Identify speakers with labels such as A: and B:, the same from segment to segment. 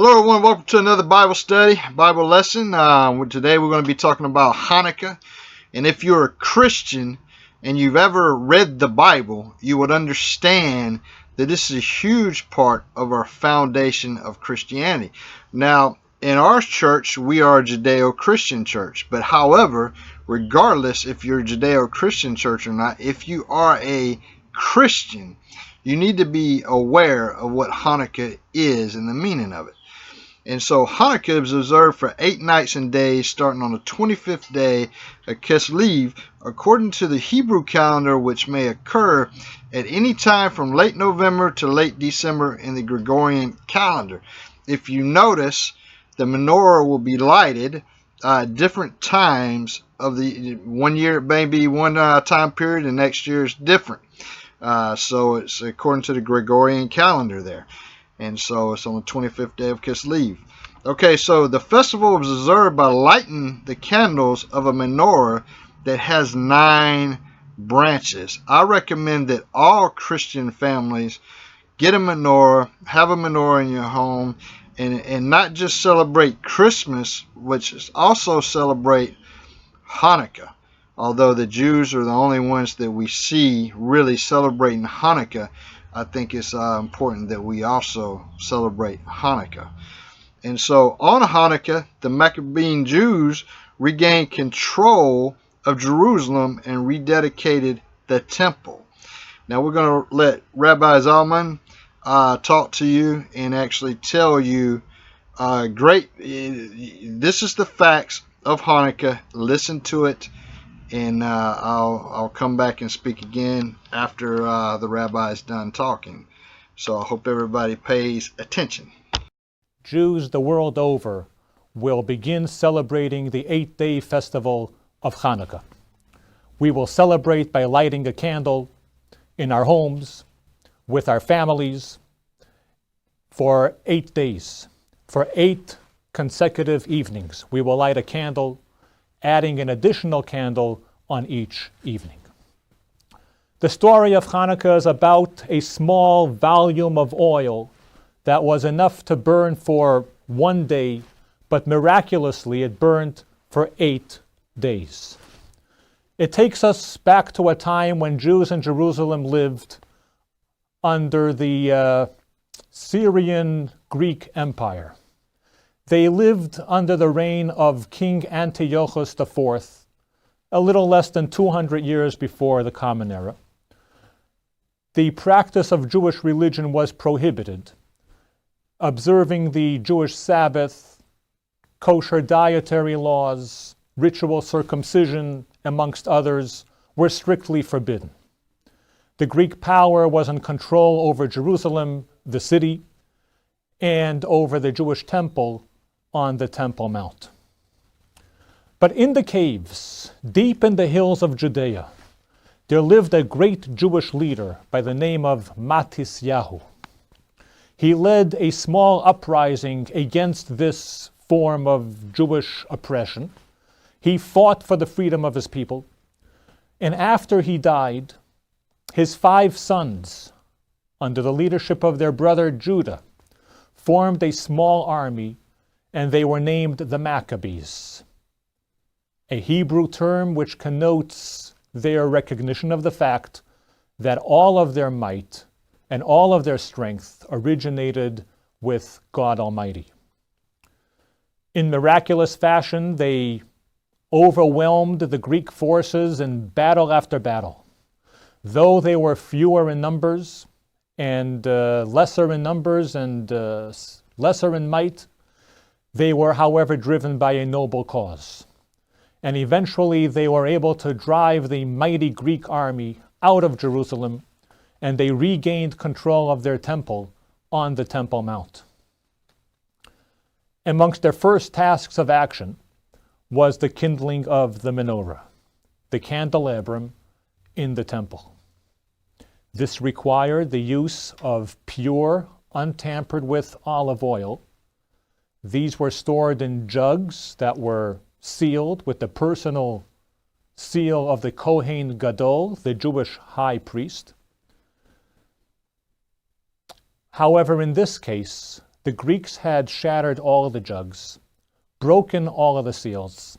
A: Hello everyone, welcome to another Bible study, Bible lesson. Today we're going to be talking about Hanukkah. And if you're a Christian and you've ever read the Bible, you would understand that this is a huge part of our foundation of Christianity. Now, in our church, we are a Judeo-Christian church. But however, regardless if you're a Judeo-Christian church or not, if you are a Christian, you need to be aware of what Hanukkah is and the meaning of it. And so Hanukkah is observed for 8 nights and days, starting on the 25th day of Kislev, according to the Hebrew calendar, which may occur at any time from late November to late December in the Gregorian calendar. If you notice, the menorah will be lighted different times of the one year. It may be one time period, and next year is different. So it's according to the Gregorian calendar there. And so it's on the 25th day of Kislev. Okay, so the festival is observed by lighting the candles of a menorah that has 9 branches. I recommend that all Christian families get a menorah, have a menorah in your home, and not just celebrate Christmas, which is also celebrate Hanukkah. Although the Jews are the only ones that we see really celebrating Hanukkah, I think it's important that we also celebrate Hanukkah. And so on Hanukkah, the Maccabean Jews regained control of Jerusalem and rededicated the temple. Now we're going to let Rabbi Zalman talk to you and actually tell you this is the facts of Hanukkah. Listen to it. And I'll come back and speak again after the rabbi is done talking. So I hope everybody pays attention.
B: Jews the world over will begin celebrating the 8-day festival of Hanukkah. We will celebrate by lighting a candle in our homes, with our families, for 8 days. For 8 consecutive evenings, we will light a candle, adding an additional candle on each evening. The story of Hanukkah is about a small volume of oil that was enough to burn for 1 day, but miraculously it burned for 8 days. It takes us back to a time when Jews in Jerusalem lived under the Syrian Greek Empire. They lived under the reign of King Antiochus IV, a little less than 200 years before the Common Era. The practice of Jewish religion was prohibited. Observing the Jewish Sabbath, kosher dietary laws, ritual circumcision, amongst others, were strictly forbidden. The Greek power was in control over Jerusalem, the city, and over the Jewish temple on the Temple Mount. But in the caves, deep in the hills of Judea, there lived a great Jewish leader by the name of Matisyahu. He led a small uprising against this form of Jewish oppression. He fought for the freedom of his people. And after he died, his 5 sons, under the leadership of their brother Judah, formed a small army, and they were named the Maccabees, a Hebrew term which connotes their recognition of the fact that all of their might and all of their strength originated with God Almighty. In miraculous fashion, they overwhelmed the Greek forces in battle after battle. Though they were fewer in numbers and lesser in numbers and lesser in might, they were, however, driven by a noble cause. And eventually they were able to drive the mighty Greek army out of Jerusalem, and they regained control of their temple on the Temple Mount. Amongst their first tasks of action was the kindling of the menorah, the candelabrum in the temple. This required the use of pure, untampered with olive oil. These were stored in jugs that were sealed with the personal seal of the Kohen Gadol, the Jewish high priest. However, in this case, the Greeks had shattered all of the jugs, broken all of the seals,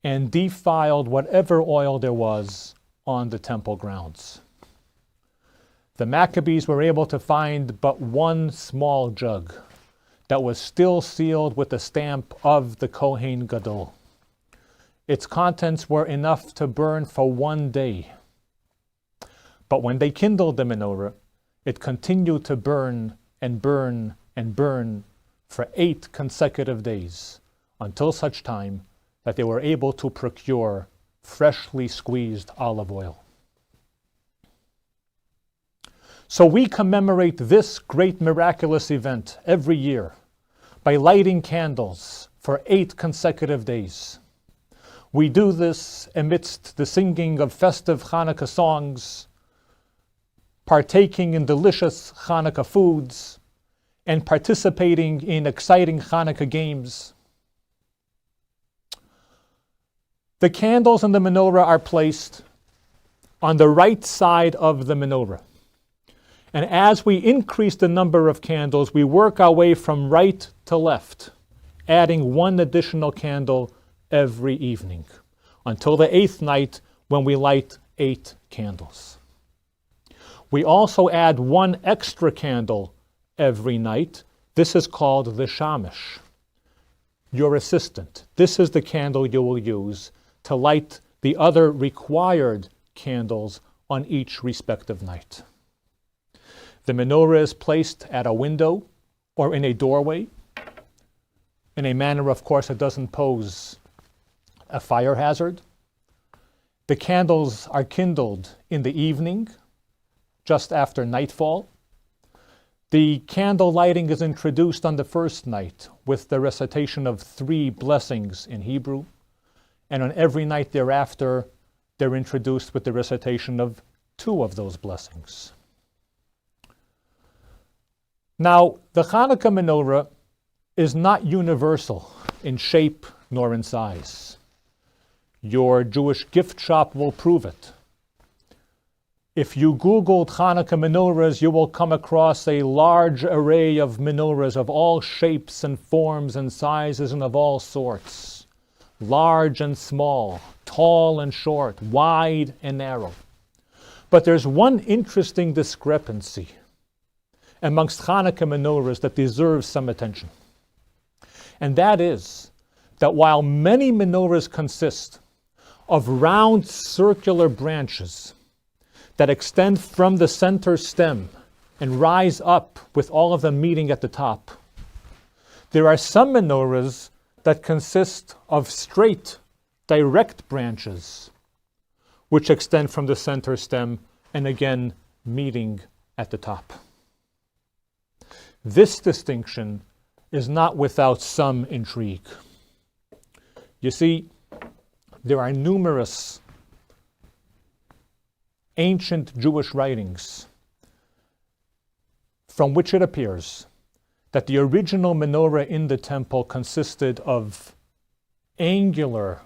B: and defiled whatever oil there was on the temple grounds. The Maccabees were able to find but one small jug that was still sealed with the stamp of the Kohen Gadol. Its contents were enough to burn for 1 day. But when they kindled the menorah, it continued to burn and burn and burn for 8 consecutive days, until such time that they were able to procure freshly squeezed olive oil. So we commemorate this great miraculous event every year by lighting candles for 8 consecutive days. We do this amidst the singing of festive Hanukkah songs, partaking in delicious Hanukkah foods, and participating in exciting Hanukkah games. The candles in the menorah are placed on the right side of the menorah. And as we increase the number of candles, we work our way from right to left, adding 1 additional candle every evening, until the 8th night when we light 8 candles. We also add 1 extra candle every night. This is called the shamash, your assistant. This is the candle you will use to light the other required candles on each respective night. The menorah is placed at a window or in a doorway in a manner, of course, that doesn't pose a fire hazard. The candles are kindled in the evening, just after nightfall. The candle lighting is introduced on the first night with the recitation of 3 blessings in Hebrew, and on every night thereafter, they're introduced with the recitation of 2 of those blessings. Now, the Hanukkah menorah is not universal in shape nor in size. Your Jewish gift shop will prove it. If you Googled Hanukkah menorahs, you will come across a large array of menorahs of all shapes and forms and sizes and of all sorts. Large and small, tall and short, wide and narrow. But there's one interesting discrepancy amongst Hanukkah menorahs that deserves some attention. And that is that while many menorahs consist of round circular branches that extend from the center stem and rise up with all of them meeting at the top, there are some menorahs that consist of straight, direct branches which extend from the center stem and again meeting at the top. This distinction is not without some intrigue. You see, there are numerous ancient Jewish writings from which it appears that the original menorah in the temple consisted of angular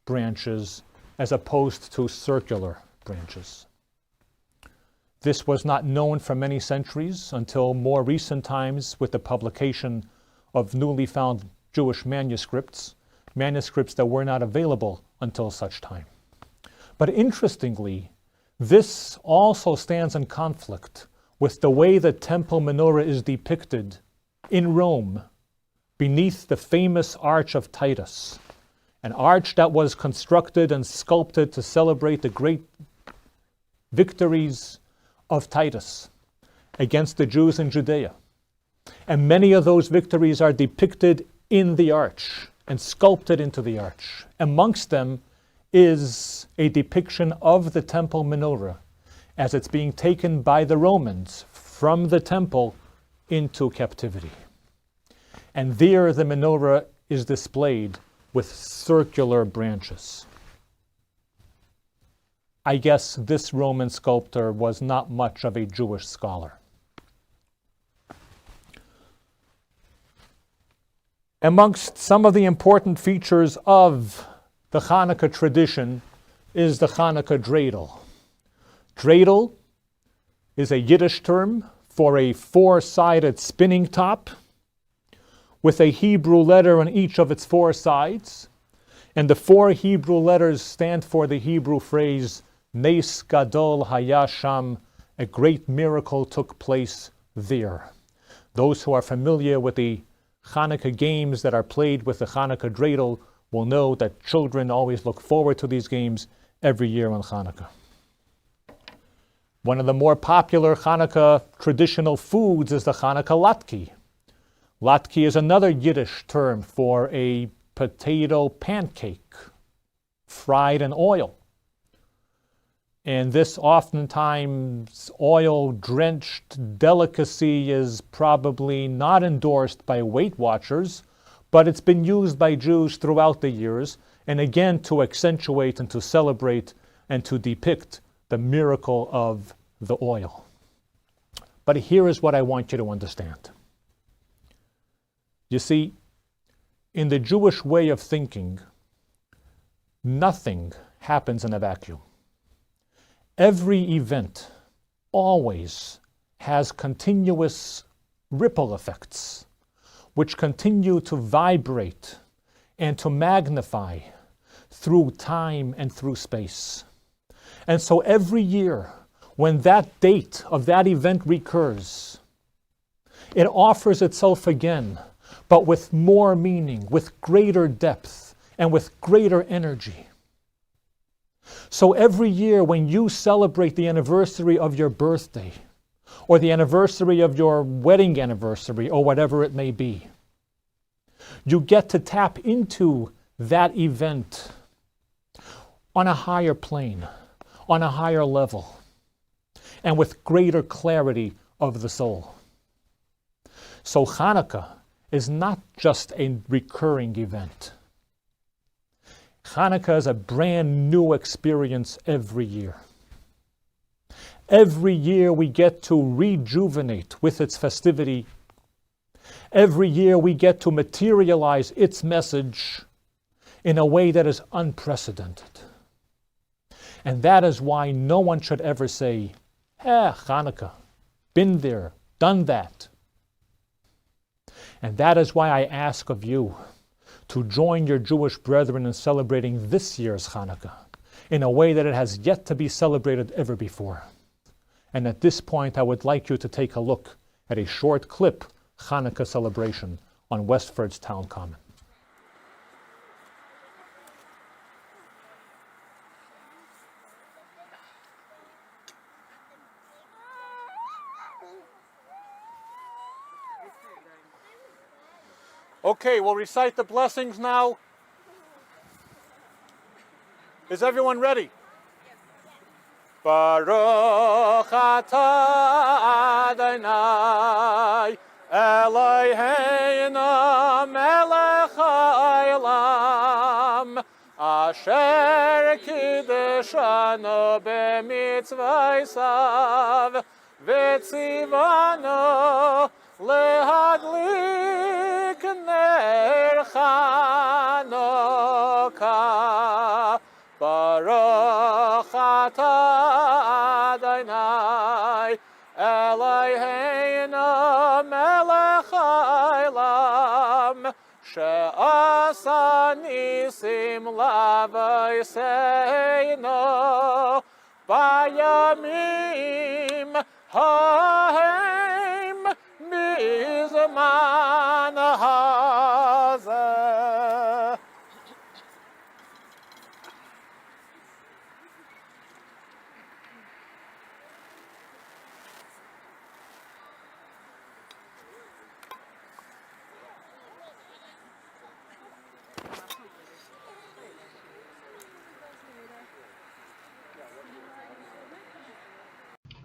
B: branches as opposed to circular branches. This was not known for many centuries until more recent times with the publication of newly found Jewish manuscripts that were not available until such time. But interestingly, this also stands in conflict with the way the temple menorah is depicted in Rome beneath the famous Arch of Titus, an arch that was constructed and sculpted to celebrate the great victories of Titus against the Jews in Judea. And many of those victories are depicted in the arch and sculpted into the arch. Amongst them is a depiction of the temple menorah as it's being taken by the Romans from the temple into captivity. And there the menorah is displayed with circular branches. I guess this Roman sculptor was not much of a Jewish scholar. Amongst some of the important features of the Hanukkah tradition is the Hanukkah dreidel. Dreidel is a Yiddish term for a 4-sided spinning top with a Hebrew letter on each of its four sides. And the four Hebrew letters stand for the Hebrew phrase, Nes Gadol Haya Sham, a great miracle took place there. Those who are familiar with the Hanukkah games that are played with the Hanukkah dreidel will know that children always look forward to these games every year on Hanukkah. One of the more popular Hanukkah traditional foods is the Hanukkah latke. Latke is another Yiddish term for a potato pancake fried in oil. And this oftentimes oil-drenched delicacy is probably not endorsed by Weight Watchers, but it's been used by Jews throughout the years, and again to accentuate and to celebrate and to depict the miracle of the oil. But here is what I want you to understand. You see, in the Jewish way of thinking, nothing happens in a vacuum. Every event always has continuous ripple effects, which continue to vibrate and to magnify through time and through space. And so every year, when that date of that event recurs, it offers itself again, but with more meaning, with greater depth, and with greater energy. So every year when you celebrate the anniversary of your birthday, or the anniversary of your wedding anniversary, or whatever it may be, you get to tap into that event on a higher plane, on a higher level, and with greater clarity of the soul. So Hanukkah is not just a recurring event. Hanukkah is a brand new experience every year. Every year we get to rejuvenate with its festivity. Every year we get to materialize its message in a way that is unprecedented. And that is why no one should ever say, Hanukkah, been there, done that. And that is why I ask of you to join your Jewish brethren in celebrating this year's Hanukkah in a way that it has yet to be celebrated ever before. And at this point, I would like you to take a look at a short clip Hanukkah celebration on Westford's Town Common. Okay, we'll recite the blessings now. Is everyone ready? Baruch atah Adonai Eloheinu melech haolam asher kiddushanu b'mitzvosav v'tzivanu lehadlik ner Chanukah. Baruch atah Adonai Eloheinu melech haolam she'asa nisim l'avoseinu bayamim hahem bizman hazeh.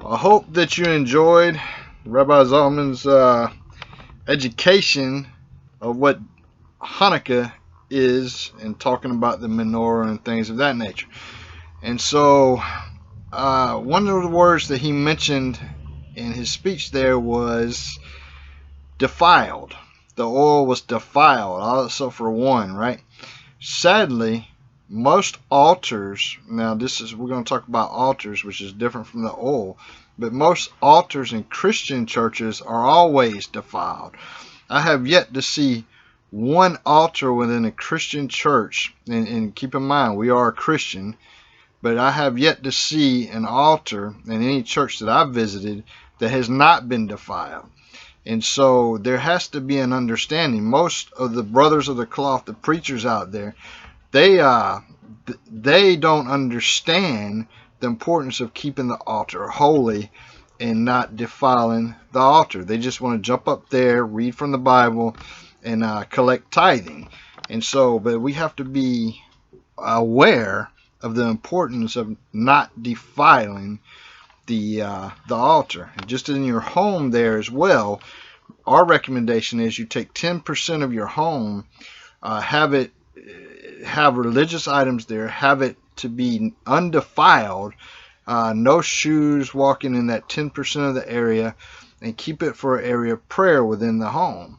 A: I hope that you enjoyed Rabbi Zalman's education of what Hanukkah is and talking about the menorah and things of that nature. And so one of the words that he mentioned in his speech there was defiled. The oil was defiled, also for one, right? Sadly, most altars, now we're going to talk about altars, which is different from the oil, but most altars in Christian churches are always defiled. I have yet to see one altar within a Christian church, and keep in mind, we are a Christian, but I have yet to see an altar in any church that I've visited that has not been defiled. And so there has to be an understanding. Most of the brothers of the cloth, the preachers out there, they don't understand the importance of keeping the altar holy and not defiling the altar. They just want to jump up there, read from the Bible, and collect tithing. And so, but we have to be aware of the importance of not defiling the altar. And just in your home there as well, our recommendation is you take 10% of your home, have religious items there, have it to be undefiled, no shoes walking in that 10% of the area, and keep it for an area of prayer within the home.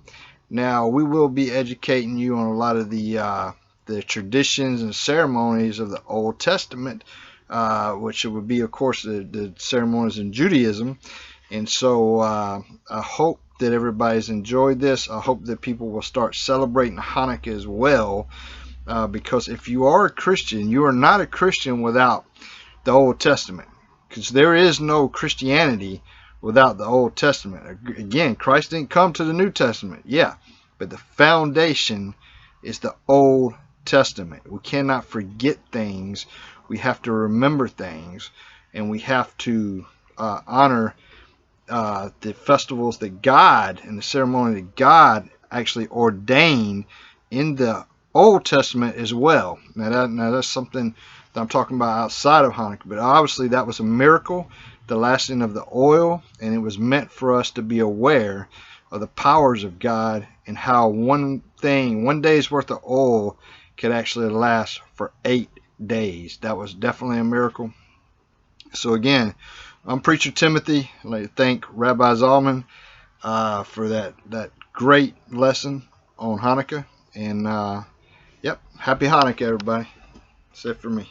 A: Now, we will be educating you on a lot of the traditions and ceremonies of the Old Testament, which would be, of course, the ceremonies in Judaism. And so I hope that everybody's enjoyed this. I hope that people will start celebrating Hanukkah as well, because if you are a Christian, you are not a Christian without the Old Testament, because there is no Christianity without the Old Testament. Again, Christ didn't come to the New Testament, yeah, but the foundation is the Old Testament. We cannot forget things. We have to remember things, and we have to honor the festivals that God and the ceremony that God actually ordained in the Old Testament as well. Now that's something that I'm talking about outside of Hanukkah, but obviously that was a miracle, the lasting of the oil, and it was meant for us to be aware of the powers of God and how one day's worth of oil could actually last for 8 days. That was definitely a miracle. So again, I'm Preacher Timothy. I'd like to thank Rabbi Zalman for that great lesson on Hanukkah. And yep, happy Hanukkah, everybody. That's it for me.